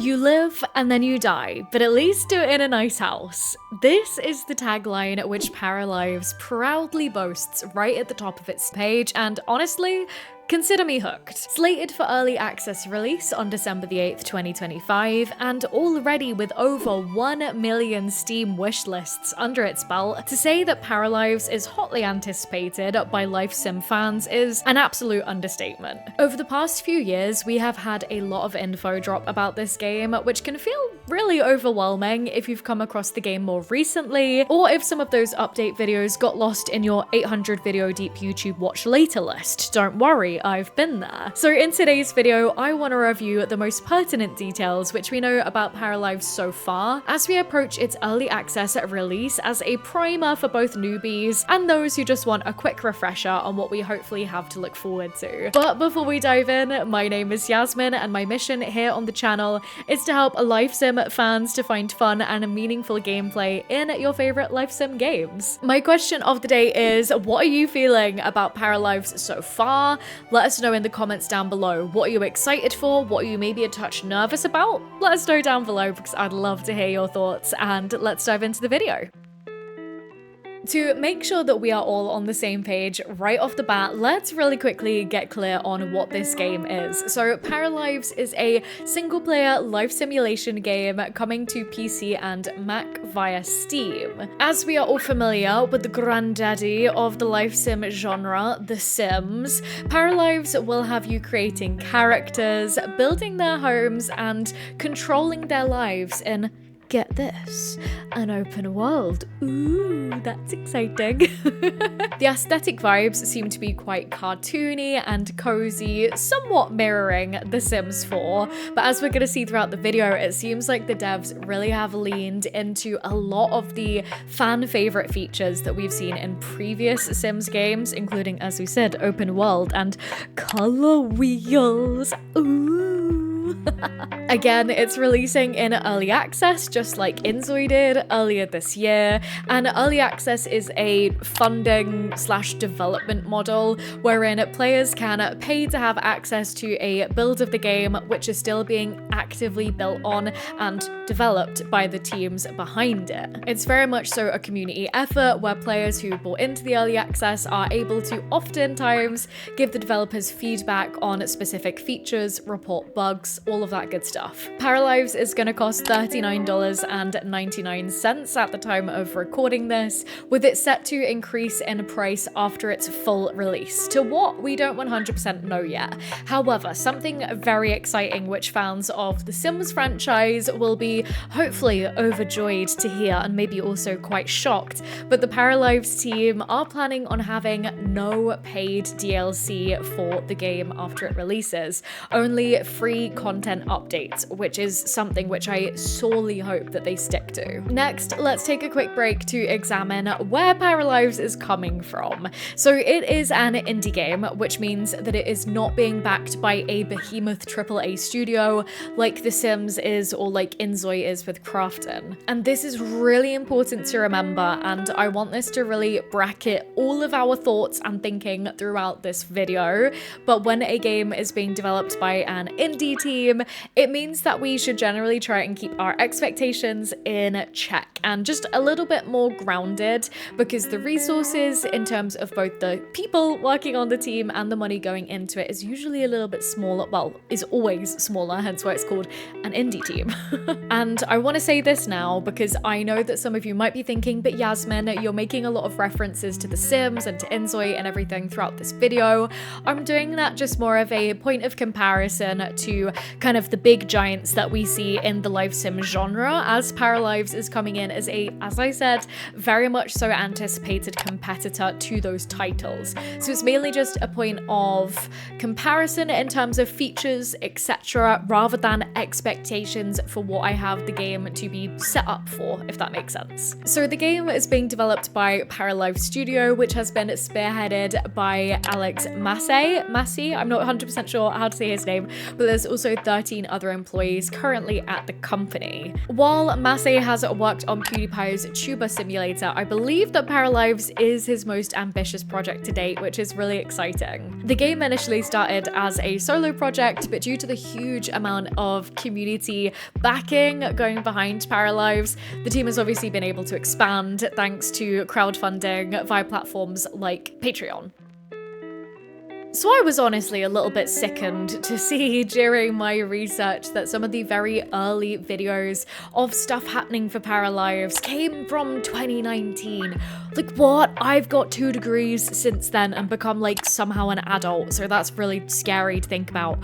You live and then you die, but at least do it in a nice house. This is the tagline which Paralives proudly boasts right at the top of its page, and honestly, consider me hooked. Slated for early access release on December the 8th, 2025, and already with over 1 million Steam wish lists under its belt, to say that Paralives is hotly anticipated by life sim fans is an absolute understatement. Over the past few years, we have had a lot of info drop about this game, which can feel really overwhelming if you've come across the game more recently, or if some of those update videos got lost in your 800 video deep YouTube watch later list. Don't worry, I've been there. So in today's video, I want to review the most pertinent details which we know about Paralives so far, as we approach its early access release as a primer for both newbies and those who just want a quick refresher on what we hopefully have to look forward to. But before we dive in, my name is Yasmin, and my mission here on the channel is to help life sim fans to find fun and meaningful gameplay in your favorite life sim games. My question of the day is, what are you feeling about Paralives so far? Let us know in the comments down below. What are you excited for? What are you maybe a touch nervous about? Let us know down below because I'd love to hear your thoughts, and let's dive into the video. To make sure that we are all on the same page right off the bat, let's really quickly get clear on what this game is. So Paralives is a single-player life simulation game coming to PC and Mac via Steam. As we are all familiar with the granddaddy of the life sim genre, The Sims, Paralives will have you creating characters, building their homes, and controlling their lives in, get this, an open world. Ooh, that's exciting. The aesthetic vibes seem to be quite cartoony and cozy, somewhat mirroring The Sims 4, but as we're going to see throughout the video, it seems like the devs really have leaned into a lot of the fan favorite features that we've seen in previous Sims games, including, as we said, open world and color wheels. Ooh. Again, it's releasing in early access, just like InZOI did earlier this year, and early access is a funding/development model wherein players can pay to have access to a build of the game which is still being actively built on and developed by the teams behind it. It's very much so a community effort where players who bought into the early access are able to oftentimes give the developers feedback on specific features, report bugs, all of that good stuff. Paralives is going to cost $39.99 at the time of recording this, with it set to increase in price after its full release, to what we don't 100% know yet. However, something very exciting which fans of the Sims franchise will be hopefully overjoyed to hear, and maybe also quite shocked, but the Paralives team are planning on having no paid DLC for the game after it releases, only free content updates, which is something which I sorely hope that they stick to. Next, let's take a quick break to examine where Paralives is coming from. So it is an indie game, which means that it is not being backed by a behemoth AAA studio like The Sims is or like InZOI is with Crafton. And this is really important to remember, and I want this to really bracket all of our thoughts and thinking throughout this video. But when a game is being developed by an indie team, it means that we should generally try and keep our expectations in check and just a little bit more grounded, because the resources in terms of both the people working on the team and the money going into it is usually a little bit smaller, well, is always smaller, hence why it's called an indie team. And I want to say this now because I know that some of you might be thinking, but Yasmin, you're making a lot of references to The Sims and to InZOI and everything throughout this video. I'm doing that just more of a point of comparison to kind of the big giants that we see in the life sim genre, as Paralives is coming in as a, as I said, very much so anticipated competitor to those titles. So it's mainly just a point of comparison in terms of features, etc., rather than expectations for what I have the game to be set up for, if that makes sense. So the game is being developed by Paralives Studio, which has been spearheaded by Alex Massey. I'm not 100% sure how to say his name, but there's also 13 other employees currently at the company. While Massey has worked on from PewDiePie's Tuba Simulator, I believe that Paralives is his most ambitious project to date, which is really exciting. The game initially started as a solo project, but due to the huge amount of community backing going behind Paralives, the team has obviously been able to expand thanks to crowdfunding via platforms like Patreon. So I was honestly a little bit sickened to see during my research that some of the very early videos of stuff happening for Paralives came from 2019. Like, what? I've got 2 degrees since then and become like somehow an adult, so that's really scary to think about.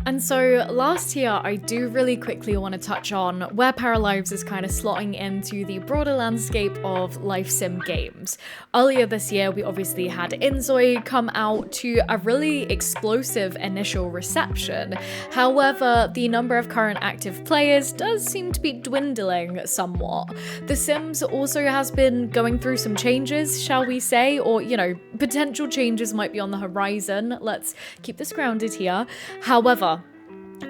And so last year, I do really quickly want to touch on where Paralives is kind of slotting into the broader landscape of life sim games. Earlier this year, we obviously had InZOI come out to a really explosive initial reception. However, the number of current active players does seem to be dwindling somewhat. The Sims also has been going through some changes, shall we say, or, you know, potential changes might be on the horizon. Let's keep this grounded here. However,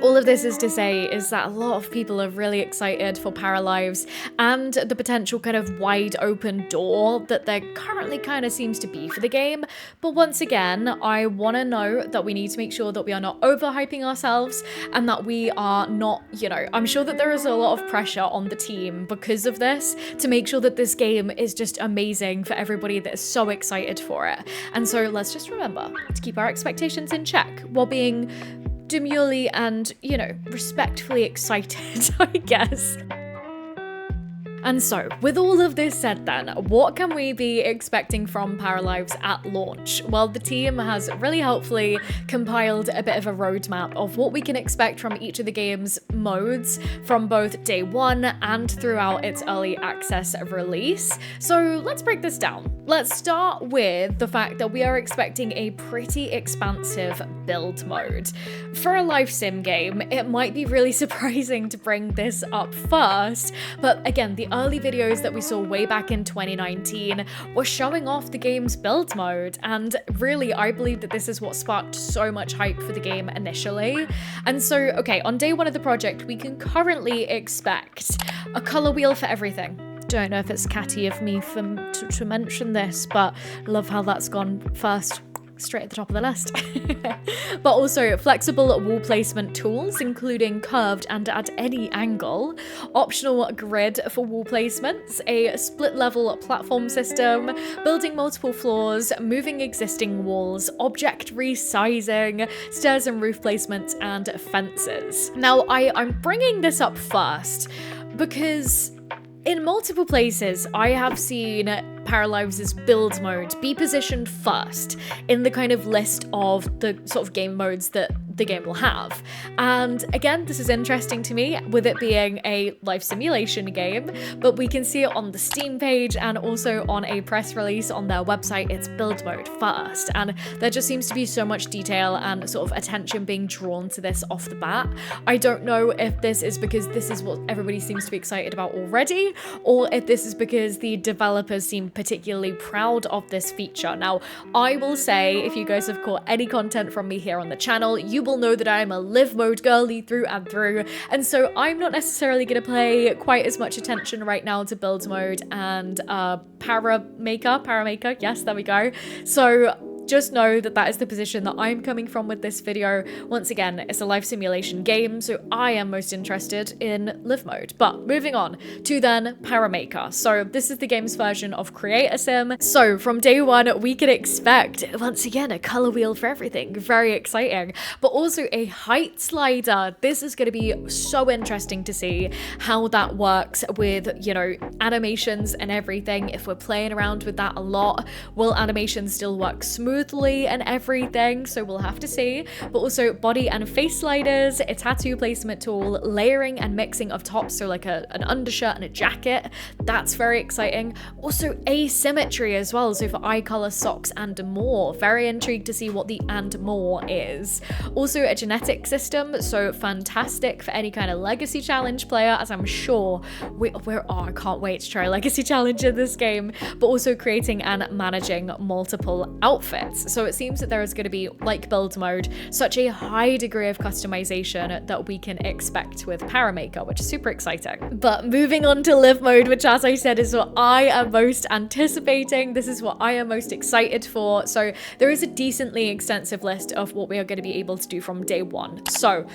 all of this is to say is that a lot of people are really excited for Paralives and the potential kind of wide open door that there currently kind of seems to be for the game. But once again, I want to know that we need to make sure that we are not overhyping ourselves and that we are not, you know, I'm sure that there is a lot of pressure on the team because of this to make sure that this game is just amazing for everybody that is so excited for it. And so let's just remember to keep our expectations in check while being demurely and, you know, respectfully excited, I guess. And so, with all of this said then, what can we be expecting from Paralives at launch? Well, the team has really helpfully compiled a bit of a roadmap of what we can expect from each of the game's modes from both day one and throughout its early access release. So let's break this down. Let's start with the fact that we are expecting a pretty expansive build mode. For a life sim game, it might be really surprising to bring this up first, but again, the early videos that we saw way back in 2019 were showing off the game's build mode, and really I believe that this is what sparked so much hype for the game initially. And so, okay, on day one of the project, we can currently expect a color wheel for everything. Don't know if it's catty of me to mention this, but love how that's gone first. Straight at the top of the list. But also flexible wall placement tools, including curved and at any angle, optional grid for wall placements, a split level platform system, building multiple floors, moving existing walls, object resizing, stairs and roof placements, and fences. Now, I'm bringing this up first because in multiple places, I have seen Paralives' build mode be positioned first in the kind of list of the sort of game modes that the game will have. And again, this is interesting to me with it being a life simulation game, but we can see it on the Steam page and also on a press release on their website, it's build mode first. And there just seems to be so much detail and sort of attention being drawn to this off the bat. I don't know if this is because this is what everybody seems to be excited about already, or if this is because the developers seem particularly proud of this feature. Now, I will say, if you guys have caught any content from me here on the channel, you will know that I am a live mode girly through and through, and so I'm not necessarily going to pay quite as much attention right now to build mode and paramaker, yes, there we go. So just know that that is the position that I'm coming from with this video. Once again, it's a life simulation game, so I am most interested in live mode. But moving on to then Paramaker. So this is the game's version of Create a Sim. So from day one, we can expect, once again, a color wheel for everything. Very exciting. But also a height slider. This is going to be so interesting to see how that works with, you know, animations and everything. If we're playing around with that a lot, will animations still work smoothly and everything? So we'll have to see. But also body and face sliders, a tattoo placement tool, layering and mixing of tops, so like an undershirt and a jacket. That's very exciting. Also asymmetry as well, so for eye color, socks and more. Very intrigued to see what the and more is. Also a genetic system, so fantastic for any kind of legacy challenge player, as I'm sure I can't wait to try a legacy challenge in this game. But also creating and managing multiple outfits. brackets. So it seems that there is going to be, like build mode, such a high degree of customization that we can expect with Paramaker, which is super exciting. But moving on to live mode, which as I said is what I am most anticipating. This is what I am most excited for. So there is a decently extensive list of what we are going to be able to do from day one. So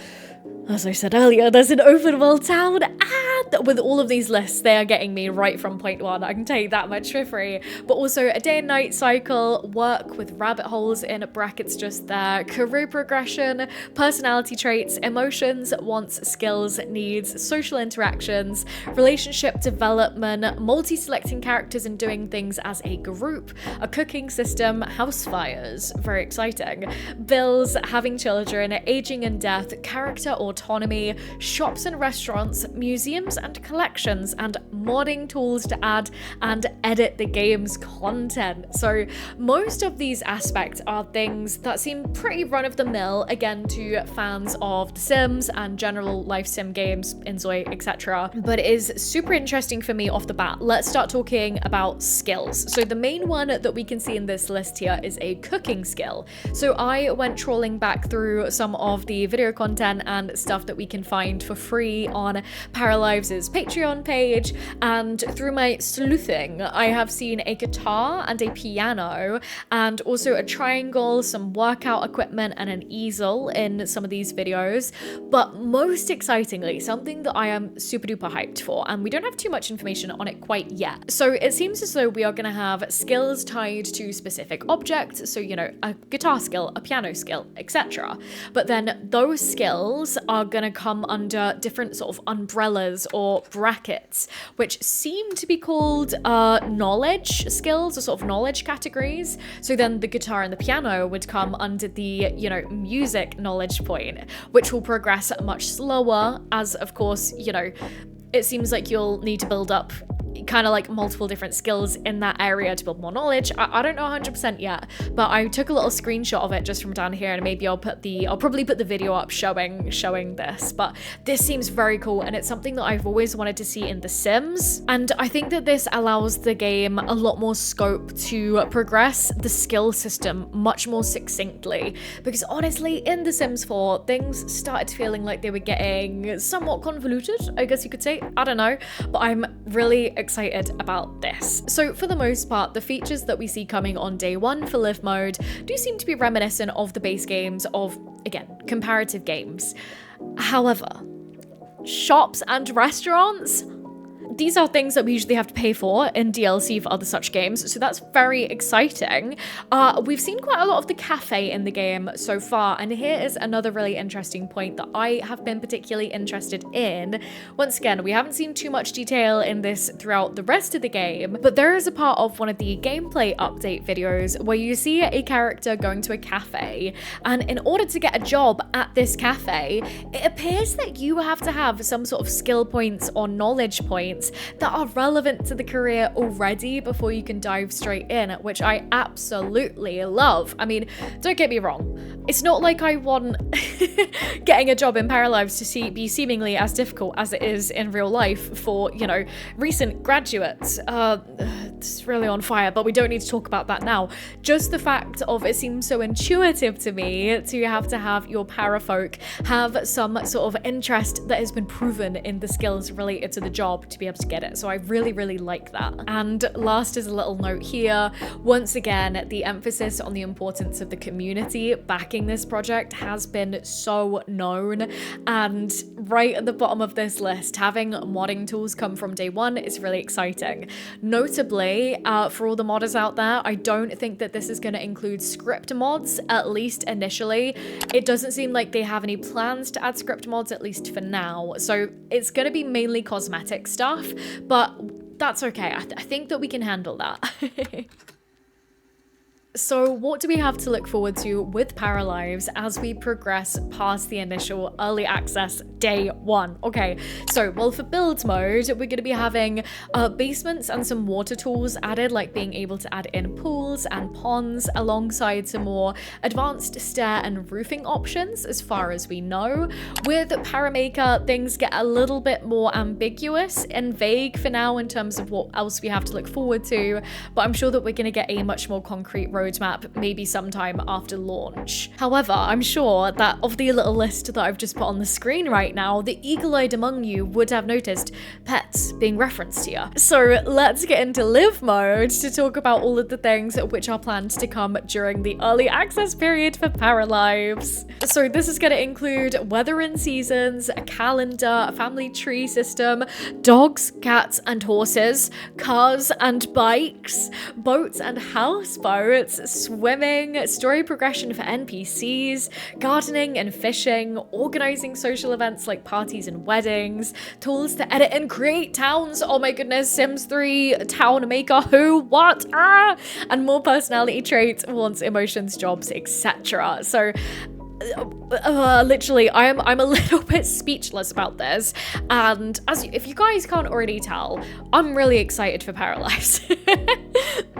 as I said earlier, there's an open world town, and with all of these lists, they are getting me right from point one. I can tell you that much for free. But also a day and night cycle, work with rabbit holes in brackets just there, career progression, personality traits, emotions, wants, skills, needs, social interactions, relationship development, multi-selecting characters and doing things as a group, a cooking system, house fires, very exciting, bills, having children, aging and death, character autonomy, shops and restaurants, museums and collections, and modding tools to add and edit the game's content. So most of these aspects are things that seem pretty run-of-the-mill, again, to fans of The Sims and general life sim games, InZOI, etc. But it is super interesting for me off the bat. Let's start talking about skills. So the main one that we can see in this list here is a cooking skill. So I went trawling back through some of the video content and stuff that we can find for free on Paralives' Patreon page, and through my sleuthing, I have seen a guitar and a piano, and also a triangle, some workout equipment, and an easel in some of these videos. But most excitingly, something that I am super duper hyped for, and we don't have too much information on it quite yet. So it seems as though we are going to have skills tied to specific objects, so you know, a guitar skill, a piano skill, etc. But then those skills are going to come under different sort of umbrellas or brackets, which seem to be called knowledge skills, or sort of knowledge categories. So then the guitar and the piano would come under the, you know, music knowledge point, which will progress much slower, as of course, you know, it seems like you'll need to build up kind of like multiple different skills in that area to build more knowledge. I don't know 100% yet, but I took a little screenshot of it just from down here, and maybe I'll probably put the video up showing this. But this seems very cool, and it's something that I've always wanted to see in The Sims, and I think that this allows the game a lot more scope to progress the skill system much more succinctly, because honestly in The Sims 4 things started feeling like they were getting somewhat convoluted, I guess you could say. I don't know, but I'm really excited about this. So for the most part, the features that we see coming on day one for live mode do seem to be reminiscent of the base games of, again, comparative games. However, shops and restaurants, these are things that we usually have to pay for in DLC for other such games, so that's very exciting. We've seen quite a lot of the cafe in the game so far, and here is another really interesting point that I have been particularly interested in. Once again, we haven't seen too much detail in this throughout the rest of the game, but there is a part of one of the gameplay update videos where you see a character going to a cafe, and in order to get a job at this cafe, it appears that you have to have some sort of skill points or knowledge points that are relevant to the career already before you can dive straight in, which I absolutely love. I mean, don't get me wrong, it's not like I want getting a job in Paralives to be seemingly as difficult as it is in real life for, you know, recent graduates. It's really on fire, but we don't need to talk about that now. Just the fact of it seems so intuitive to me to have your parafolk have some sort of interest that has been proven in the skills related to the job to be able to get it. So I really, really like that. And last is a little note here. Once again, the emphasis on the importance of the community backing this project has been so known. And right at the bottom of this list, having modding tools come from day one is really exciting. Notably, for all the modders out there, I don't think that this is going to include script mods, at least initially. It doesn't seem like they have any plans to add script mods, at least for now. So it's going to be mainly cosmetic stuff, but that's okay. I think that we can handle that. So what do we have to look forward to with Paralives as we progress past the initial early access day one? Okay, so well, for build mode, we're going to be having basements and some water tools added, like being able to add in pools and ponds alongside some more advanced stair and roofing options as far as we know. With Paramaker, things get a little bit more ambiguous and vague for now in terms of what else we have to look forward to, but I'm sure that we're going to get a much more concrete roadmap roadmap maybe sometime after launch. However, I'm sure that of the little list that I've just put on the screen right now, the eagle-eyed among you would have noticed pets being referenced here. So let's get into live mode to talk about all of the things which are planned to come during the early access period for Paralives. So this is going to include weather and seasons, a calendar, a family tree system, dogs, cats and horses, cars and bikes, boats and houseboats, swimming, story progression for NPCs, gardening and fishing, organizing social events like parties and weddings, tools to edit and create towns, oh my goodness, Sims 3, town maker, who, what, and more personality traits, wants, emotions, jobs, etc. So literally I'm a little bit speechless about this, and if you guys can't already tell, I'm really excited for Paralives.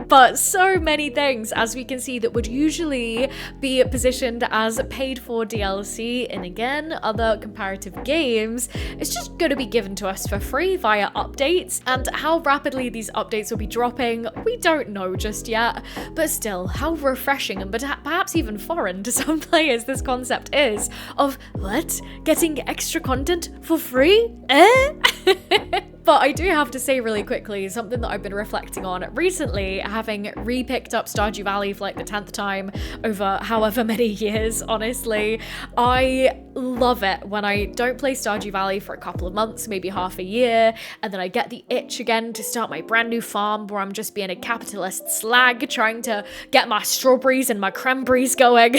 But so many things, as we can see, that would usually be positioned as paid for DLC in, again, other comparative games, it's just going to be given to us for free via updates, and how rapidly these updates will be dropping, we don't know just yet, but still, how refreshing and perhaps even foreign to some players this concept is of, what? Getting extra content for free? But I do have to say really quickly, something that I've been reflecting on recently, having re-picked up Stardew Valley for like the 10th time over however many years, honestly. I love it when I don't play Stardew Valley for a couple of months, maybe half a year, and then I get the itch again to start my brand new farm where I'm just being a capitalist slag trying to get my strawberries and my cranberries going.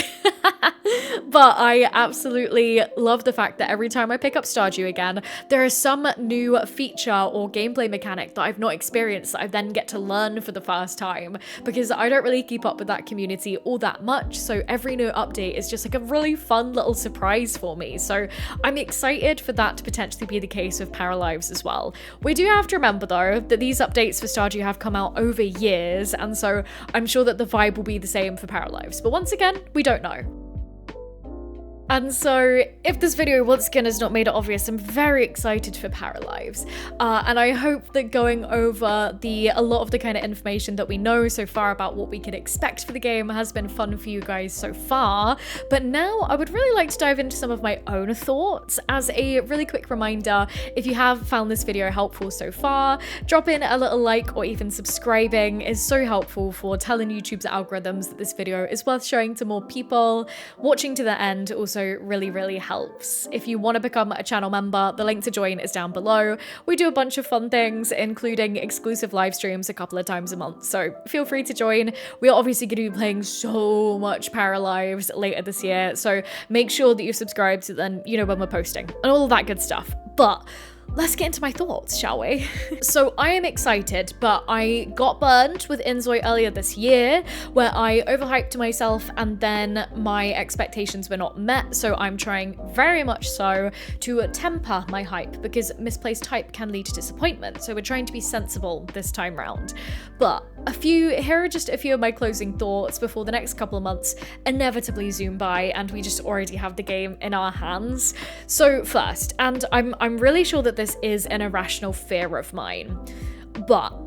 But I absolutely love the fact that every time I pick up Stardew again, there is some new feature or gameplay mechanic that I've not experienced that I then get to learn for the first time, because I don't really keep up with that community all that much, so every new update is just like a really fun little surprise for me. So I'm excited for that to potentially be the case with Paralives as well. We do have to remember though that these updates for Stardew have come out over years, and so I'm sure that the vibe will be the same for Paralives, but once again, we don't know. And so, if this video once again has not made it obvious, I'm very excited for Paralives. And I hope that going over a lot of the kind of information that we know so far about what we can expect for the game has been fun for you guys so far. But now I would really like to dive into some of my own thoughts. As a really quick reminder, if you have found this video helpful so far, drop in a little like or even subscribing is so helpful for telling YouTube's algorithms that this video is worth showing to more people. Watching to the end also really helps. If you want to become a channel member, the link to join is down below. We do a bunch of fun things, including exclusive live streams a couple of times a month, so feel free to join. We are obviously going to be playing so much Paralives later this year, so make sure that you subscribe so then you know when we're posting and all of that good stuff. But let's get into my thoughts, shall we? So I am excited, but I got burned with InZOI earlier this year, where I overhyped myself and then my expectations were not met, so I'm trying very much so to temper my hype, because misplaced hype can lead to disappointment, so we're trying to be sensible this time round. But here are just a few of my closing thoughts before the next couple of months inevitably zoom by and we just already have the game in our hands. So first, and I'm really sure that this is an irrational fear of mine, but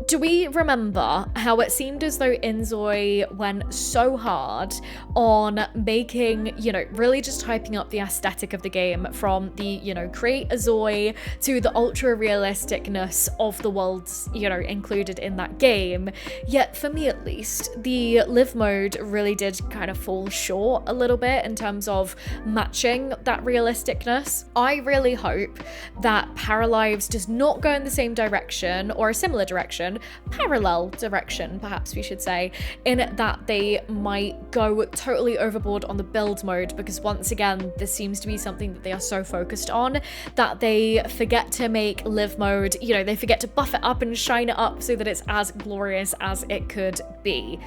do we remember how it seemed as though InZOI went so hard on making, really just hyping up the aesthetic of the game, from the, create a ZOI to the ultra realisticness of the worlds, included in that game. Yet for me at least, the live mode really did kind of fall short a little bit in terms of matching that realisticness. I really hope that Paralives does not go in the same direction or a similar direction, parallel direction perhaps we should say, in that they might go totally overboard on the build mode, because once again this seems to be something that they are so focused on that they forget to make live mode, they forget to buff it up and shine it up so that it's as glorious as it could be.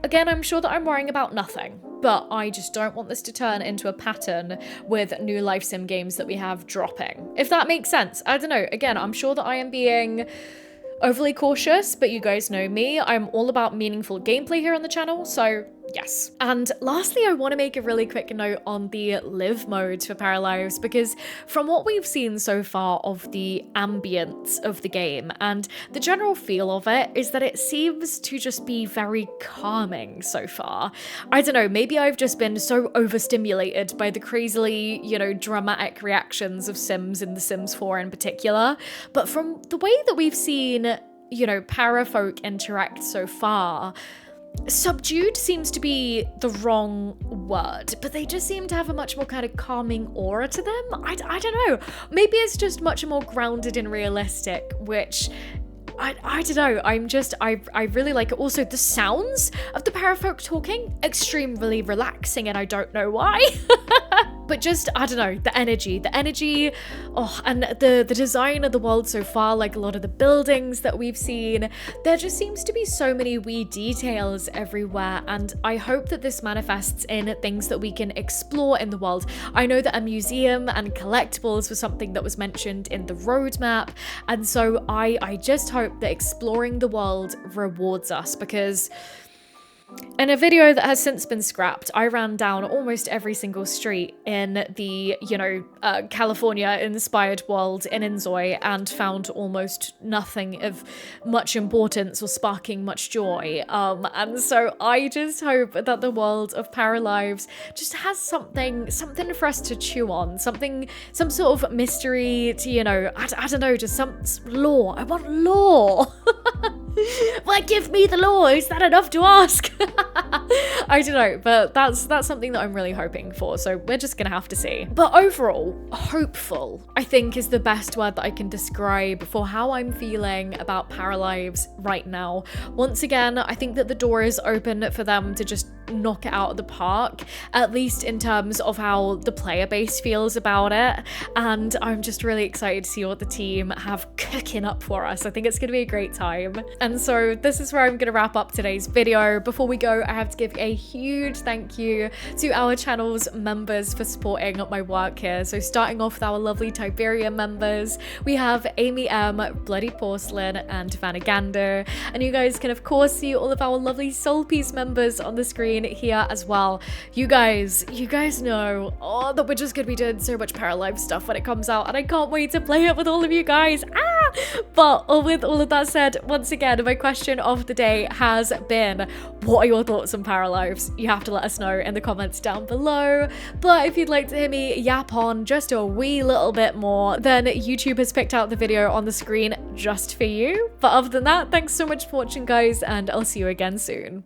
Again, I'm sure that I'm worrying about nothing, but I just don't want this to turn into a pattern with new life sim games that we have dropping. If that makes sense. I don't know. Again, I'm sure that I am being overly cautious, but you guys know me. I'm all about meaningful gameplay here on the channel, so Yes. And lastly, I want to make a really quick note on the live mode for Paralives, because from what we've seen so far of the ambience of the game and the general feel of it is that it seems to just be very calming so far. I don't know, maybe I've just been so overstimulated by the crazily, dramatic reactions of Sims in The Sims 4 in particular, but from the way that we've seen, parafolk interact so far, subdued seems to be the wrong word, but they just seem to have a much more kind of calming aura to them. I don't know. Maybe it's just much more grounded and realistic, which I don't know. I really like it. Also, the sounds of the parafolk talking, extremely relaxing, and I don't know why. But just, I don't know, the energy, and the design of the world so far, like a lot of the buildings that we've seen, there just seems to be so many wee details everywhere, and I hope that this manifests in things that we can explore in the world. I know that a museum and collectibles was something that was mentioned in the roadmap, and so I just hope that exploring the world rewards us, because in a video that has since been scrapped, I ran down almost every single street in the, California-inspired world in InZOI and found almost nothing of much importance or sparking much joy. And so I just hope that the world of Paralives just has something for us to chew on, some sort of mystery to, I don't know, just some lore. I want lore. Well, give me the lore. Is that enough to ask? I don't know, but that's something that I'm really hoping for, so we're just gonna have to see. But overall, hopeful, I think, is the best word that I can describe for how I'm feeling about Paralives right now. Once again, I think that the door is open for them to just knock it out of the park, at least in terms of how the player base feels about it, and I'm just really excited to see what the team have cooking up for us. I think it's gonna be a great time. And so this is where I'm gonna wrap up today's video. Before we go, I have to give a huge thank you to our channel's members for supporting my work here. So starting off with our lovely Tiberian members, we have Amy M, Bloody Porcelain, and Vanagander, and you guys can of course see all of our lovely Soul Piece members on the screen here as well. You guys know that we're just gonna be doing so much Paralives stuff when it comes out, and I can't wait to play it with all of you guys. But with all of that said, once again, my question of the day has been, what are your thoughts on Paralives? You have to let us know in the comments down below. But if you'd like to hear me yap on just a wee little bit more, then YouTube has picked out the video on the screen just for you. But other than that, thanks so much for watching, guys, and I'll see you again soon.